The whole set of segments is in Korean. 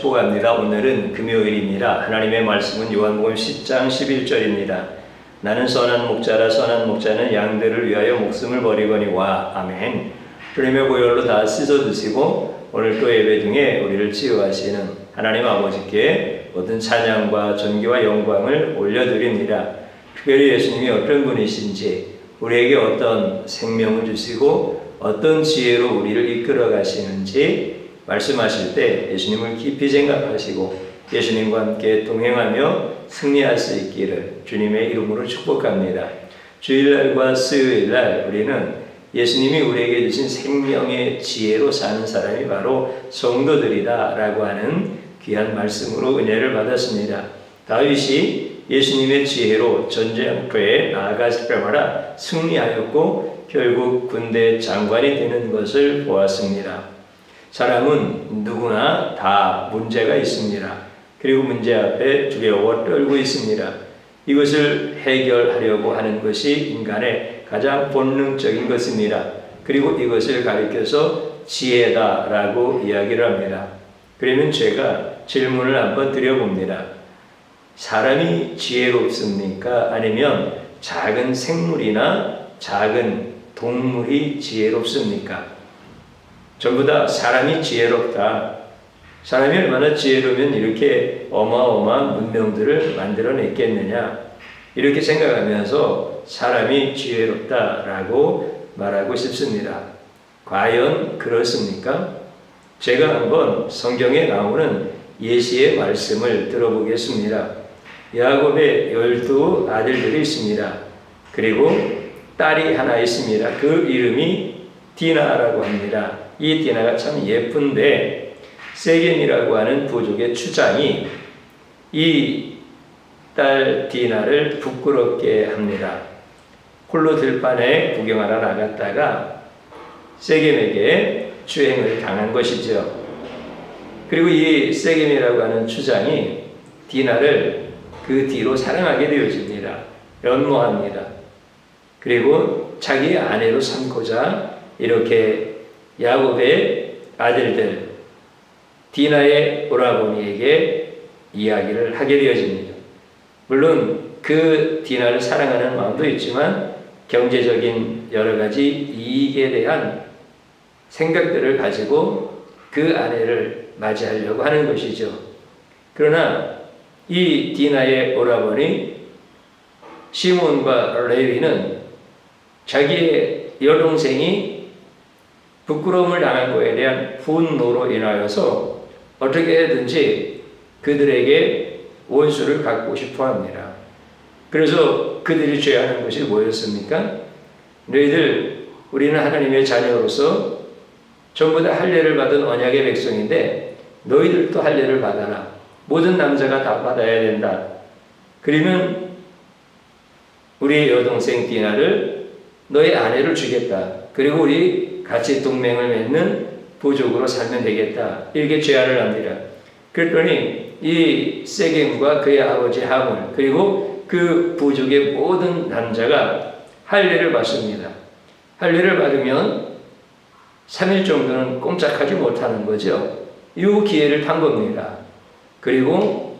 축복합니다. 오늘은 금요일입니다. 하나님의 말씀은 요한복음 10장 11절입니다. 나는 선한 목자라 선한 목자는 양들을 위하여 목숨을 버리거니와. 아멘. 주님의 보혈로 다 씻어 드시고 오늘 또 예배 중에 우리를 치유하시는 하나님 아버지께 모든 찬양과 존귀와 영광을 올려드립니다. 특별히 예수님이 어떤 분이신지, 우리에게 어떤 생명을 주시고 어떤 지혜로 우리를 이끌어 가시는지 말씀하실 때 예수님을 깊이 생각하시고 예수님과 함께 동행하며 승리할 수 있기를 주님의 이름으로 축복합니다. 주일날과 수요일날 우리는 예수님이 우리에게 주신 생명의 지혜로 사는 사람이 바로 성도들이다 라고 하는 귀한 말씀으로 은혜를 받았습니다. 다윗이 예수님의 지혜로 전쟁터에 나아갈 때마다 승리하였고 결국 군대 장관이 되는 것을 보았습니다. 사람은 누구나 다 문제가 있습니다. 그리고 문제 앞에 두려워 떨고 있습니다. 이것을 해결하려고 하는 것이 인간의 가장 본능적인 것입니다. 그리고 이것을 가리켜서 지혜다라고 이야기를 합니다. 그러면 제가 질문을 한번 드려봅니다. 사람이 지혜롭습니까? 아니면 작은 생물이나 작은 동물이 지혜롭습니까? 전부 다 사람이 지혜롭다. 사람이 얼마나 지혜로우면 이렇게 어마어마한 문명들을 만들어냈겠느냐. 이렇게 생각하면서 사람이 지혜롭다라고 말하고 싶습니다. 과연 그렇습니까? 제가 한번 성경에 나오는 예시의 말씀을 들어보겠습니다. 야곱의 12 아들들이 있습니다. 그리고 딸이 하나 있습니다. 그 이름이 디나라고 합니다. 이 디나가 참 예쁜데 세겜이라고 하는 부족의 추장이 이 딸 디나를 부끄럽게 합니다. 홀로 들판에 구경하러 나갔다가 세겜에게 추행을 당한 것이죠. 그리고 이 세겜이라고 하는 추장이 디나를 그 뒤로 사랑하게 되어집니다. 연모합니다. 그리고 자기 아내로 삼고자 이렇게 야곱의 아들들 디나의 오라버니에게 이야기를 하게 되어집니다. 물론 그 디나를 사랑하는 마음도 있지만 경제적인 여러 가지 이익에 대한 생각들을 가지고 그 아내를 맞이하려고 하는 것이죠. 그러나 이 디나의 오라버니 시몬과 레위는 자기의 여동생이 부끄러움을 당한 것에 대한 분노로 인하여서 어떻게든지 그들에게 원수를 갖고 싶어 합니다. 그래서 그들이 죄하는 것이 뭐였습니까? 너희들, 우리는 하나님의 자녀로서 전부 다 할례를 받은 언약의 백성인데 너희들도 할례를 받아라. 모든 남자가 다 받아야 된다. 그러면 우리 여동생 디나를 너의 아내를 주겠다. 그리고 우리 같이 동맹을 맺는 부족으로 살면 되겠다. 이렇게 제안을 합니다. 그랬더니 이 세겜과 그의 아버지 하물 그리고 그 부족의 모든 남자가 할례를 받습니다. 할례를 받으면 3일 정도는 꼼짝하지 못하는 거죠. 이 기회를 탄 겁니다. 그리고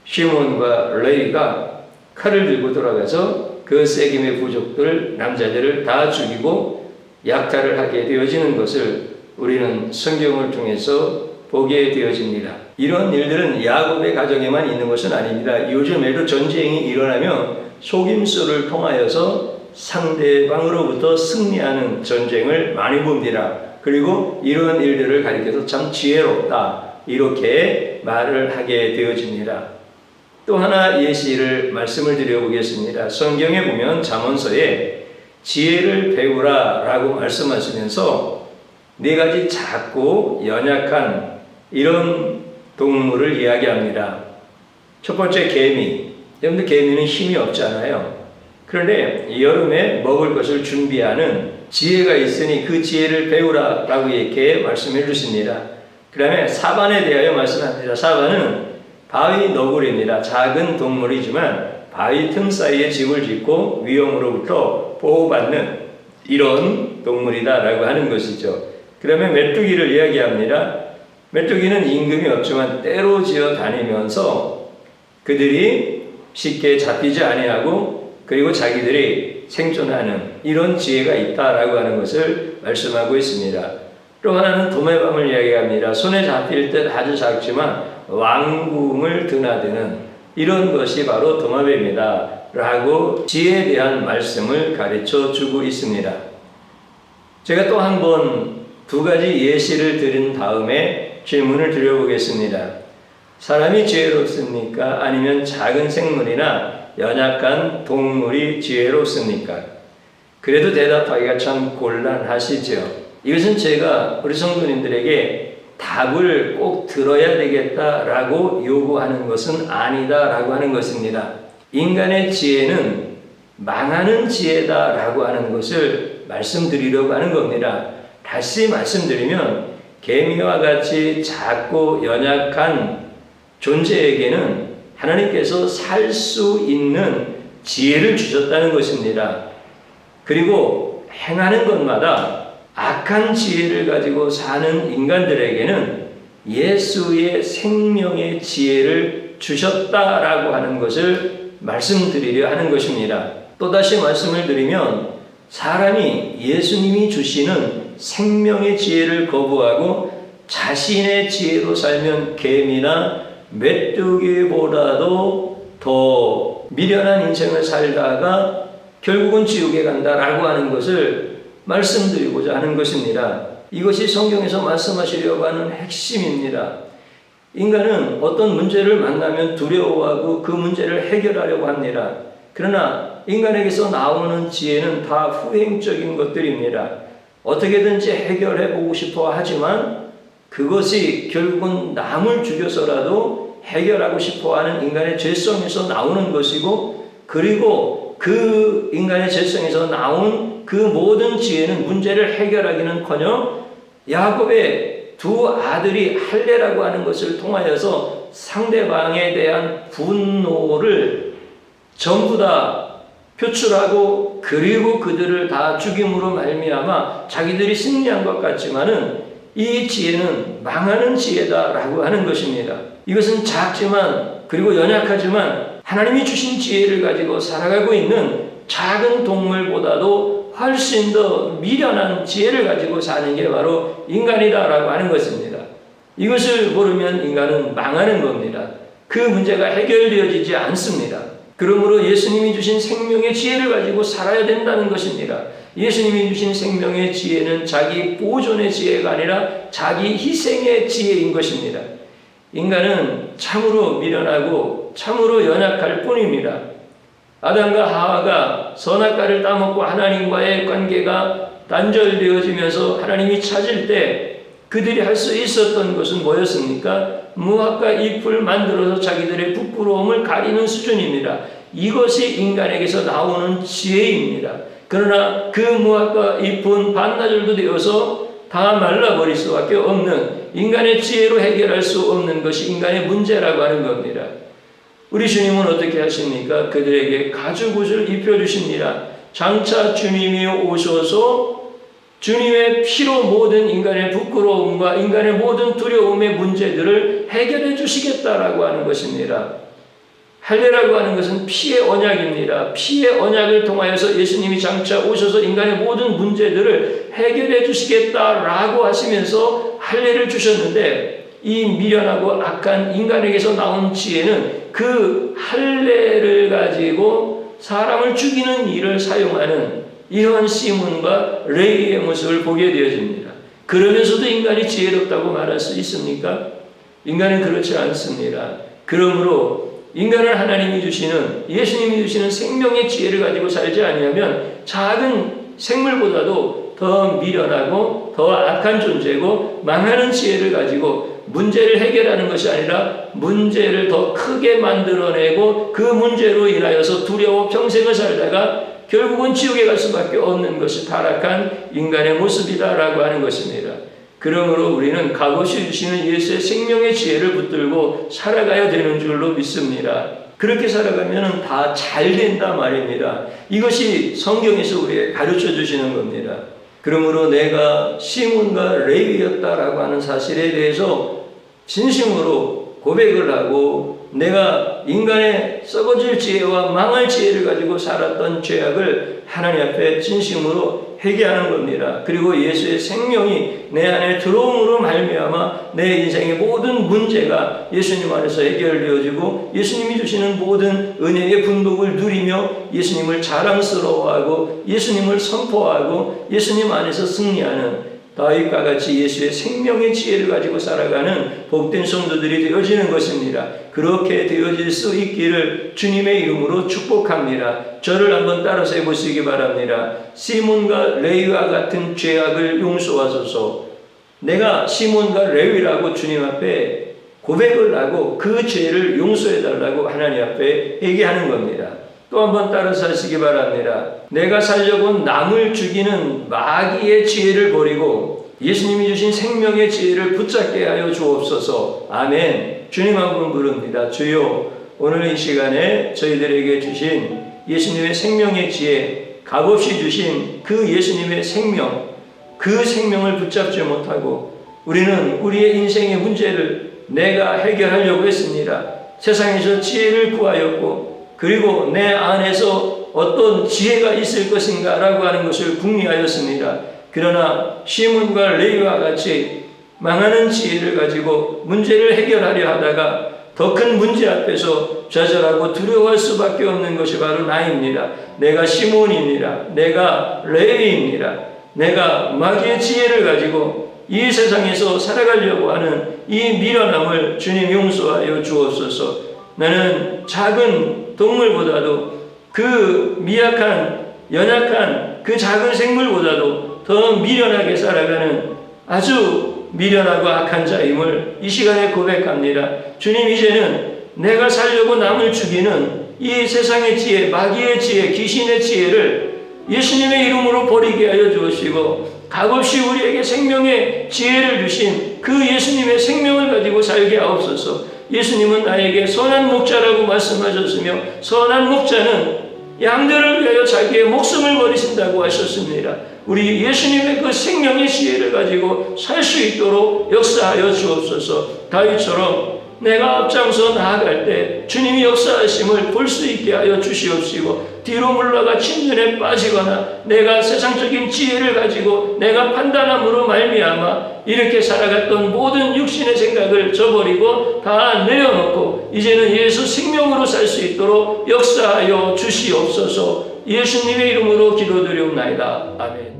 시몬과 레위가 칼을 들고 돌아가서 그 세겜의 부족들 남자들을 다 죽이고 약탈을 하게 되어지는 것을 우리는 성경을 통해서 보게 되어집니다. 이런 일들은 야곱의 가정에만 있는 것은 아닙니다. 요즘에도 전쟁이 일어나면 속임수를 통하여서 상대방으로부터 승리하는 전쟁을 많이 봅니다. 그리고 이런 일들을 가리켜서 참 지혜롭다 이렇게 말을 하게 되어집니다. 또 하나 예시를 말씀을 드려보겠습니다. 성경에 보면 잠언서에 지혜를 배우라 라고 말씀하시면서 4가지 작고 연약한 이런 동물을 이야기합니다. 첫 번째 개미. 여러분들 개미는 힘이 없잖아요. 그런데 여름에 먹을 것을 준비하는 지혜가 있으니 그 지혜를 배우라 라고 이렇게 말씀해 주십니다. 그 다음에 사반에 대하여 말씀합니다. 사반은 바위 너구리입니다. 작은 동물이지만 바위 틈 사이에 집을 짓고 위험으로부터 보호받는 이런 동물이다 라고 하는 것이죠. 그 다음에 메뚜기를 이야기합니다. 메뚜기는 임금이 없지만 떼로 지어 다니면서 그들이 쉽게 잡히지 아니하고 그리고 자기들이 생존하는 이런 지혜가 있다라고 하는 것을 말씀하고 있습니다. 또 하나는 도매뱀을 이야기합니다. 손에 잡힐 듯 아주 작지만 왕궁을 드나드는 이런 것이 바로 도마뱀이다 라고 지혜에 대한 말씀을 가르쳐 주고 있습니다. 제가 또 한 번 두 가지 예시를 드린 다음에 질문을 드려보겠습니다. 사람이 지혜롭습니까? 아니면 작은 생물이나 연약한 동물이 지혜롭습니까? 그래도 대답하기가 참 곤란하시죠. 이것은 제가 우리 성도님들에게 답을 꼭 들어야 되겠다라고 요구하는 것은 아니다라고 하는 것입니다. 인간의 지혜는 망하는 지혜다라고 하는 것을 말씀드리려고 하는 겁니다. 다시 말씀드리면 개미와 같이 작고 연약한 존재에게는 하나님께서 살 수 있는 지혜를 주셨다는 것입니다. 그리고 행하는 것마다 악한 지혜를 가지고 사는 인간들에게는 예수의 생명의 지혜를 주셨다라고 하는 것을 말씀드리려 하는 것입니다. 또다시 말씀을 드리면 사람이 예수님이 주시는 생명의 지혜를 거부하고 자신의 지혜로 살면 개미나 메뚜기보다도 더 미련한 인생을 살다가 결국은 지옥에 간다라고 하는 것을 말씀드리고자 하는 것입니다. 이것이 성경에서 말씀하시려고 하는 핵심입니다. 인간은 어떤 문제를 만나면 두려워하고 그 문제를 해결하려고 합니다. 그러나 인간에게서 나오는 지혜는 다 후행적인 것들입니다. 어떻게든지 해결해 보고 싶어 하지만 그것이 결국은 남을 죽여서라도 해결하고 싶어 하는 인간의 죄성에서 나오는 것이고, 그리고 그 인간의 죄성에서 나온 그 모든 지혜는 문제를 해결하기는커녕 야곱의 두 아들이 할례라고 하는 것을 통하여서 상대방에 대한 분노를 전부 다 표출하고 그리고 그들을 다 죽임으로 말미암아 자기들이 승리한 것 같지만은 이 지혜는 망하는 지혜다라고 하는 것입니다. 이것은 작지만 그리고 연약하지만 하나님이 주신 지혜를 가지고 살아가고 있는 작은 동물보다도 훨씬 더 미련한 지혜를 가지고 사는 게 바로 인간이다라고 하는 것입니다. 이것을 모르면 인간은 망하는 겁니다. 그 문제가 해결되어지지 않습니다. 그러므로 예수님이 주신 생명의 지혜를 가지고 살아야 된다는 것입니다. 예수님이 주신 생명의 지혜는 자기 보존의 지혜가 아니라 자기 희생의 지혜인 것입니다. 인간은 참으로 미련하고 참으로 연약할 뿐입니다. 아담과 하와가 선악과를 따먹고 하나님과의 관계가 단절되어지면서 하나님이 찾을 때 그들이 할 수 있었던 것은 뭐였습니까? 무화과 잎을 만들어서 자기들의 부끄러움을 가리는 수준입니다. 이것이 인간에게서 나오는 지혜입니다. 그러나 그 무화과 잎은 반나절도 되어서 다 말라버릴 수밖에 없는, 인간의 지혜로 해결할 수 없는 것이 인간의 문제라고 하는 겁니다. 우리 주님은 어떻게 하십니까? 그들에게 가죽옷을 입혀주십니다. 장차 주님이 오셔서 주님의 피로 모든 인간의 부끄러움과 인간의 모든 두려움의 문제들을 해결해 주시겠다라고 하는 것입니다. 할례라고 하는 것은 피의 언약입니다. 피의 언약을 통하여서 예수님이 장차 오셔서 인간의 모든 문제들을 해결해 주시겠다라고 하시면서 할례를 주셨는데, 이 미련하고 악한 인간에게서 나온 지혜는 그 할례를 가지고 사람을 죽이는 일을 사용하는 이러한 시몬과 레위의 모습을 보게 되어집니다. 그러면서도 인간이 지혜롭다고 말할 수 있습니까? 인간은 그렇지 않습니다. 그러므로 인간은 하나님이 주시는, 예수님이 주시는 생명의 지혜를 가지고 살지 아니하면 작은 생물보다도 더 미련하고 더 악한 존재고 망하는 지혜를 가지고 문제를 해결하는 것이 아니라 문제를 더 크게 만들어내고 그 문제로 인하여서 두려워 평생을 살다가 결국은 지옥에 갈 수밖에 없는 것이 타락한 인간의 모습이다라고 하는 것입니다. 그러므로 우리는 값없이 주시는 예수의 생명의 지혜를 붙들고 살아가야 되는 줄로 믿습니다. 그렇게 살아가면 다 잘 된다 말입니다. 이것이 성경에서 우리에게 가르쳐 주시는 겁니다. 그러므로 내가 시몬과 레위였다라고 하는 사실에 대해서 진심으로 고백을 하고 내가 인간의 썩어질 지혜와 망할 지혜를 가지고 살았던 죄악을 하나님 앞에 진심으로 회개하는 겁니다. 그리고 예수의 생명이 내 안에 들어옴으로 말미암아 내 인생의 모든 문제가 예수님 안에서 해결되어지고 예수님이 주시는 모든 은혜의 분복을 누리며 예수님을 자랑스러워하고 예수님을 선포하고 예수님 안에서 승리하는 다윗과 같이 예수의 생명의 지혜를 가지고 살아가는 복된 성도들이 되어지는 것입니다. 그렇게 되어질 수 있기를 주님의 이름으로 축복합니다. 저를 한번 따라서 해보시기 바랍니다. 시몬과 레위와 같은 죄악을 용서하소서. 내가 시몬과 레위라고 주님 앞에 고백을 하고 그 죄를 용서해달라고 하나님 앞에 얘기하는 겁니다. 또 한번 따라서 하시기 바랍니다. 내가 살려고 남을 죽이는 마귀의 지혜를 버리고 예수님이 주신 생명의 지혜를 붙잡게 하여 주옵소서. 아멘. 주님 한 분 부릅니다. 주여, 오늘 이 시간에 저희들에게 주신 예수님의 생명의 지혜, 값없이 주신 그 예수님의 생명, 그 생명을 붙잡지 못하고 우리는 우리의 인생의 문제를 내가 해결하려고 했습니다. 세상에서 지혜를 구하였고 그리고 내 안에서 어떤 지혜가 있을 것인가 라고 하는 것을 궁리하였습니다. 그러나 시몬과 레위와 같이 망하는 지혜를 가지고 문제를 해결하려 하다가 더 큰 문제 앞에서 좌절하고 두려워할 수밖에 없는 것이 바로 나입니다. 내가 시몬입니다. 내가 레위입니다. 내가 마귀의 지혜를 가지고 이 세상에서 살아가려고 하는 이 미련함을 주님 용서하여 주옵소서. 나는 작은 동물보다도 그 미약한 연약한 그 작은 생물보다도 더 미련하게 살아가는 아주 미련하고 악한 자임을 이 시간에 고백합니다. 주님, 이제는 내가 살려고 남을 죽이는 이 세상의 지혜, 마귀의 지혜, 귀신의 지혜를 예수님의 이름으로 버리게 하여 주시고 값없이 우리에게 생명의 지혜를 주신 그 예수님의 생명을 가지고 살게 하옵소서. 예수님은 나에게 선한 목자라고 말씀하셨으며 선한 목자는 양들을 위하여 자기의 목숨을 버리신다고 하셨습니다. 우리 예수님의 그 생명의 지혜를 가지고 살 수 있도록 역사하여 주옵소서. 다윗처럼 내가 앞장서 나아갈 때 주님이 역사하심을 볼 수 있게 하여 주시옵시고 뒤로 물러가 침륜에 빠지거나 내가 세상적인 지혜를 가지고 내가 판단함으로 말미암아 이렇게 살아갔던 모든 육신의 생각을 저버리고 다 내려놓고 이제는 예수 생명으로 살 수 있도록 역사하여 주시옵소서. 예수님의 이름으로 기도드리옵나이다. 아멘.